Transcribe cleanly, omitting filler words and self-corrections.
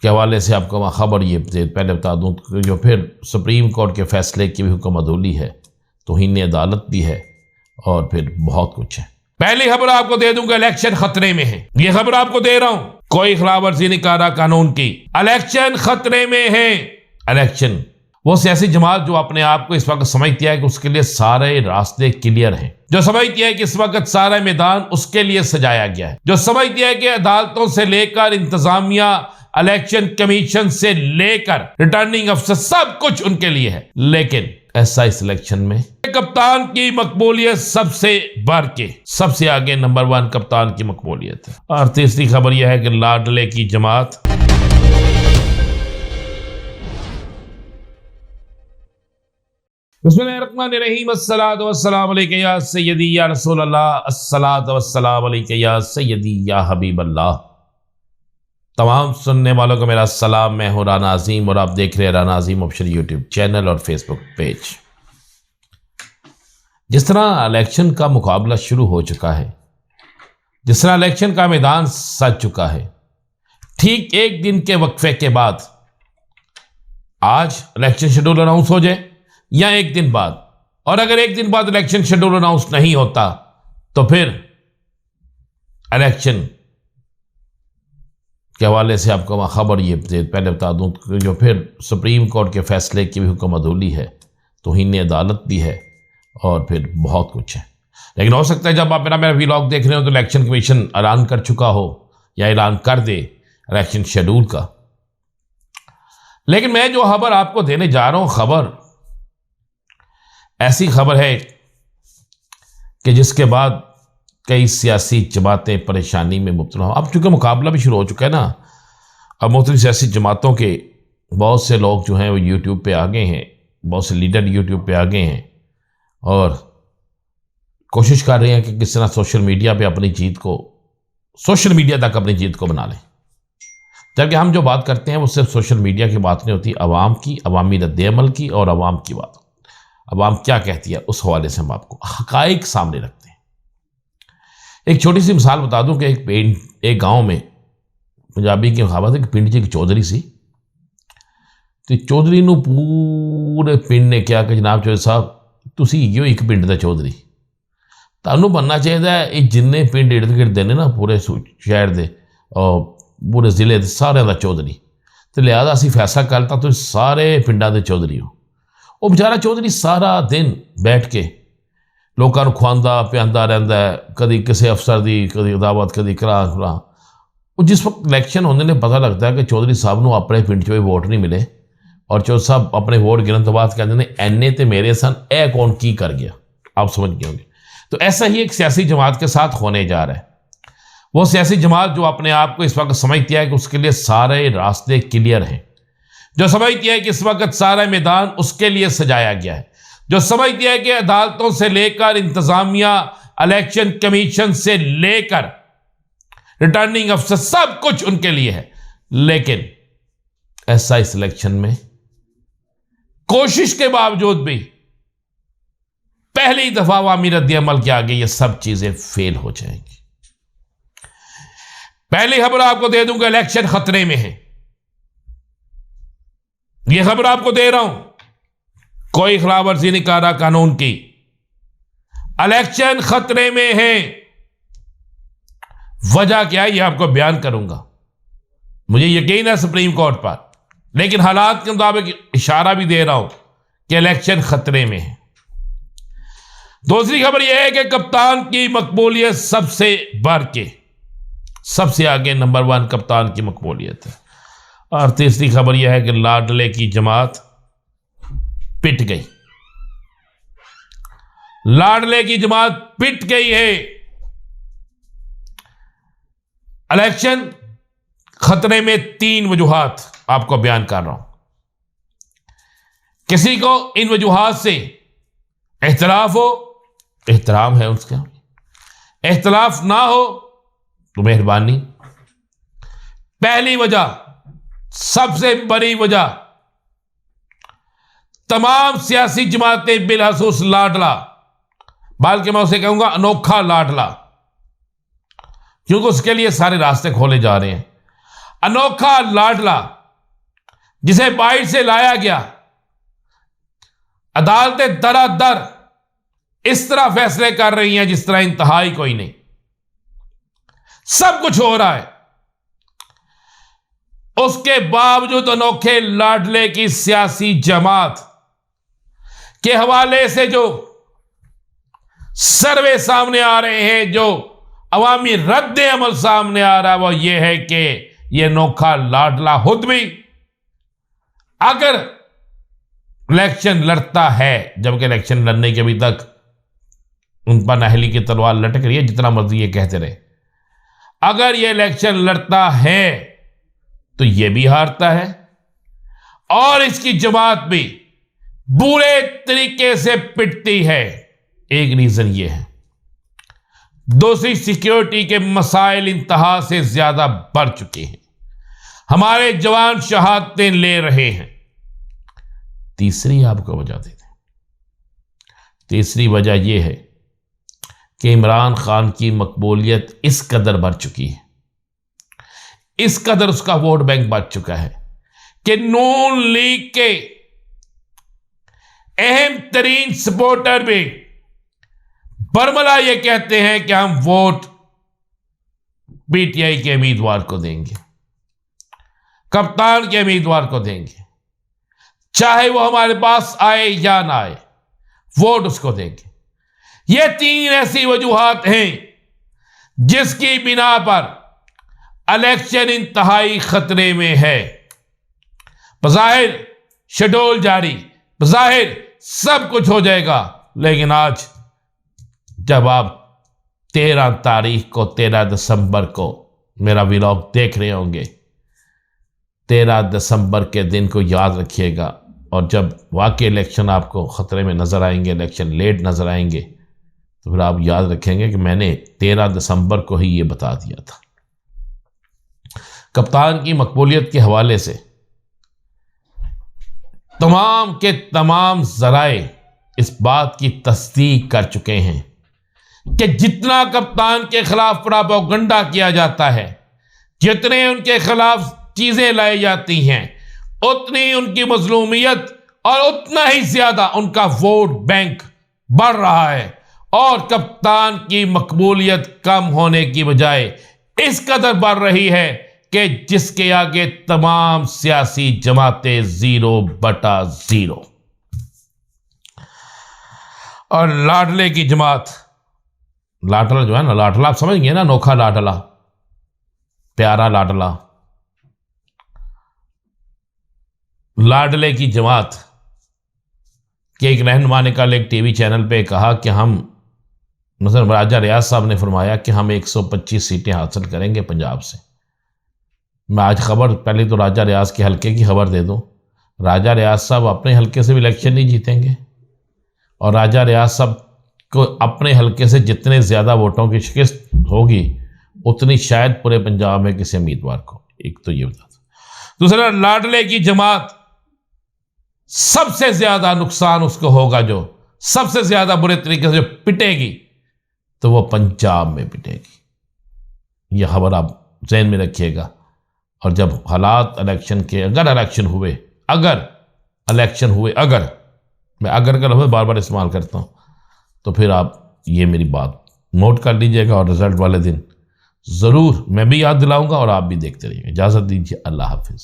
के हवाले से आपको वहाँ खबर ये पहले बता दूँ, जो फिर सुप्रीम कोर्ट के फैसले की भी हुक्म अदूली है, तौहीन अदालत भी है और फिर बहुत कुछ है। पहली खबर आपको दे दूंगा, इलेक्शन खतरे में है। ये खबर आपको दे रहा हूं, कोई खिलाफ वर्जी नहीं कर रहा कानून की। इलेक्शन खतरे में है। इलेक्शन, वो सियासी जमात जो अपने आप को इस वक्त समझती है कि उसके लिए सारे रास्ते क्लियर हैं, जो समझती है कि इस वक्त सारा मैदान उसके लिए सजाया गया है, जो समझती है कि अदालतों से लेकर इंतजामिया, इलेक्शन कमीशन से लेकर रिटर्निंग अफसर सब कुछ उनके लिए है। लेकिन ऐसा इस इलेक्शन में कप्तान की मकबूलियत सबसे बढ़ के सबसे आगे नंबर 1 कप्तान की मकबूलियत है। और तीसरी खबर यह है कि लाडले की जमात बिस्मिल्लाहिर्रहमानिर्रहीम, अस्सलातु वस्सलामु अलैका या सय्यदी या रसूल अल्लाह, अस्सलातु वस्सलामु अलैका या सय्यदी या हबीब अल्लाह। तमाम सुनने वालों को मेरा सलाम। मैं हूं राना अजीम और आप देख रहे हैं राना अजीम ऑफिशियल यूट्यूब चैनल और फेसबुक पेज। जिस तरह इलेक्शन का मुकाबला शुरू हो चुका है, जिस तरह इलेक्शन का मैदान सज चुका है, ठीक एक दिन के वक्फे के बाद आज इलेक्शन शेड्यूल अनाउंस हो जाए या एक दिन बाद, और अगर एक दिन बाद इलेक्शन शेड्यूल अनाउंस नहीं होता तो फिर इलेक्शन के हवाले से आपको वहाँ खबर ये पहले बता दूँ, जो फिर सुप्रीम कोर्ट के फैसले की भी हुक्म अदूली है, तौहीन अदालत भी है और फिर बहुत कुछ है। लेकिन हो सकता है जब आप मेरा व्लॉग देख रहे हो तो इलेक्शन कमीशन ऐलान कर चुका हो या ऐलान कर दे इलेक्शन शेड्यूल का। लेकिन मैं जो खबर आपको देने जा रहा हूँ, खबर ऐसी खबर है कि जिसके बाद कई सियासी जमातें परेशानी में मुब्तला हो। अब चूंकि मुकाबला भी शुरू हो चुका है ना, अब मुख्तलिफ सियासी जमातों के बहुत से लोग जो हैं वो यूट्यूब पे आ गए हैं, बहुत से लीडर यूट्यूब पे आ गए हैं और कोशिश कर रहे हैं कि किस तरह सोशल मीडिया पे अपनी जीत को, सोशल मीडिया तक अपनी जीत को बना लें। जबकि हम जो बात करते हैं वो सिर्फ सोशल मीडिया की बात नहीं होती, अवाम की, अवामी रद्द-ए-अमल की और अवाम की बात। अवाम क्या कहती है उस हवाले से हम आपको हकाइक सामने रखते हैं। एक छोटी सी मिसाल बता दूं कि एक गांव में पंजाबी की कहावत है कि पिंड च एक चौधरी सी, तो चौधरी नूं पूरे पिंड ने कहा कि जनाब चौधरी साहब तुसी इहो एक पिंड दा चौधरी, तुहानूं बनना चाहिए ये जिन्ने पिंड इर्द गिर्द ने ना पूरे शहर दे और पूरे जिले दे सारे दा चौधरी, तो लिहाजा असीं फैसला कर लिता तुसीं सारे पिंडां दे चौधरी हो। वो बेचारा चौधरी सारा दिन बैठ के लोगों को खुआंदा पिआंदा रहता है, कभी किसी अफसर की कभी दावत कभी करा। जिस वक्त इलेक्शन होने ने पता लगता है कि चौधरी साहब को अपने पिंड कोई वोट नहीं मिले और चौधरी साहब अपने वोट गिरन तो बाद कहते हैं एने तो मेरे सन, ए कौन की कर गया। आप समझ गए होंगे। तो ऐसा ही एक सियासी जमात के साथ होने जा रहा है। वो सियासी जमात जो अपने आप को इस वक्त समझती है कि उसके लिए सारे रास्ते क्लियर हैं, जो समझती है कि इस वक्त सारा मैदान उसके लिए सजाया गया है, जो समझती है कि अदालतों से लेकर इंतजामिया, इलेक्शन कमीशन से लेकर रिटर्निंग अफसर सब कुछ उनके लिए है। लेकिन ऐसा इस इलेक्शन में कोशिश के बावजूद भी पहली दफा अवामी रद्द-ए-अमल के आगे ये सब चीजें फेल हो जाएंगी। पहली खबर आपको दे दूंगा, इलेक्शन खतरे में है। यह खबर आपको दे रहा हूं, कोई खिलाफ वर्जी नहीं कर रहा कानून की। इलेक्शन खतरे में है। वजह क्या है यह आपको बयान करूंगा। मुझे यकीन है सुप्रीम कोर्ट पर, लेकिन हालात के मुताबिक इशारा भी दे रहा हूं कि इलेक्शन खतरे में है। दूसरी खबर यह है कि कप्तान की मकबूलियत सबसे बढ़ के सबसे आगे नंबर 1 कप्तान की मकबूलियत है। और तीसरी खबर यह है कि लाडले की जमात पिट गई। लाडले की जमात पिट गई है। इलेक्शन खतरे में 3 वजूहात आपको बयान कर रहा हूं। किसी को इन वजूहात से एहतराफ हो, एहतराम है उसका, एहतराफ ना हो तो मेहरबानी। पहली वजह, सबसे बड़ी वजह, तमाम सियासी जमातें बिलखसूस लाडला, बल्कि मैं उसे कहूंगा अनोखा लाडला, क्योंकि उसके लिए सारे रास्ते खोले जा रहे हैं। अनोखा लाडला जिसे बाहर से लाया गया, अदालतें दरादर इस तरह फैसले कर रही हैं जिस तरह इंतहाई कोई नहीं। सब कुछ हो रहा है, उसके बावजूद अनोखे लाडले की सियासी जमात के हवाले से जो सर्वे सामने आ रहे हैं, जो अवामी रद्द अमल सामने आ रहा है, वो ये है कि ये अनोखा लाडला खुद भी अगर इलेक्शन लड़ता है, जबकि इलेक्शन लड़ने के अभी तक उन पर नाहली की तलवार लटक रही है, जितना मर्जी ये कहते रहे, अगर ये इलेक्शन लड़ता है तो ये भी हारता है और इसकी जमात भी बुरे तरीके से पिटती है। एक रीजन ये है। दूसरी, सिक्योरिटी के मसाइल इंतहा से ज्यादा बढ़ चुके हैं, हमारे जवान शहादतें ले रहे हैं। तीसरी आपको वजह देते हैं। तीसरी वजह यह है कि इमरान खान की मकबूलियत इस कदर बढ़ चुकी है, इस कदर उसका वोट बैंक बढ़ चुका है कि नून लीग के अहम तरीन सपोर्टर भी बरमला ये कहते हैं कि हम वोट पीटीआई के उम्मीदवार को देंगे, कप्तान के उम्मीदवार को देंगे, चाहे वो हमारे पास आए या ना आए, वोट उसको देंगे। ये तीन ऐसी वजूहात हैं जिसकी बिना पर इलेक्शन इंतहाई खतरे में है। बज़ाहिर शेड्यूल जारी, बज़ाहिर सब कुछ हो जाएगा, लेकिन आज जब आप 13 तारीख को, 13 दिसंबर को मेरा व्लॉग देख रहे होंगे, 13 दिसंबर के दिन को याद रखिएगा। और जब वाकई इलेक्शन आपको खतरे में नजर आएंगे, इलेक्शन लेट नजर आएंगे, तो फिर आप याद रखेंगे कि मैंने 13 दिसंबर को ही ये बता दिया था। कप्तान की मकबूलियत के हवाले से तमाम के तमाम जराए इस बात की तस्दीक कर चुके हैं कि जितना कप्तान के खिलाफ प्रोपेगेंडा किया जाता है, जितने उनके खिलाफ चीजें लाई जाती हैं, उतनी उनकी मजलूमियत और उतना ही ज्यादा उनका वोट बैंक बढ़ रहा है। और कप्तान की मकबूलियत कम होने की बजाय इस कदर बढ़ रही है कि जिसके आगे तमाम सियासी जमातें 0/0। और लाडले की जमात, लाडला जो है ना, लाडला आप समझ गए ना, अनोखा लाडला, प्यारा लाडला, लाडले की जमात के एक रहनुमा ने कल एक टीवी चैनल पे कहा कि हम, मतलब राजा रियाज साहब ने फरमाया कि हम 125 सीटें हासिल करेंगे पंजाब से। मैं आज खबर, पहले तो राजा रियाज के हल्के की खबर दे दूं, राजा रियाज साहब अपने हल्के से भी इलेक्शन नहीं जीतेंगे, और राजा रियाज साहब को अपने हल्के से जितने ज़्यादा वोटों की शिकस्त होगी उतनी शायद पूरे पंजाब में किसी उम्मीदवार को। एक तो ये बता दो। दूसरा, लाडले की जमात सबसे ज़्यादा नुकसान उसको होगा, जो सबसे ज़्यादा बुरे तरीके से जो पिटेगी, तो वो पंजाब में पिटेगी। यह खबर आप ज़हन में रखिएगा। और जब हालात इलेक्शन के, अगर इलेक्शन हुए, अगर मैं अगर का लफ्ज़ बार बार इस्तेमाल करता हूँ, तो फिर आप ये मेरी बात नोट कर लीजिएगा और रिजल्ट वाले दिन ज़रूर मैं भी याद दिलाऊंगा और आप भी देखते रहिएगा। इजाज़त दीजिए, अल्लाह हाफिज़।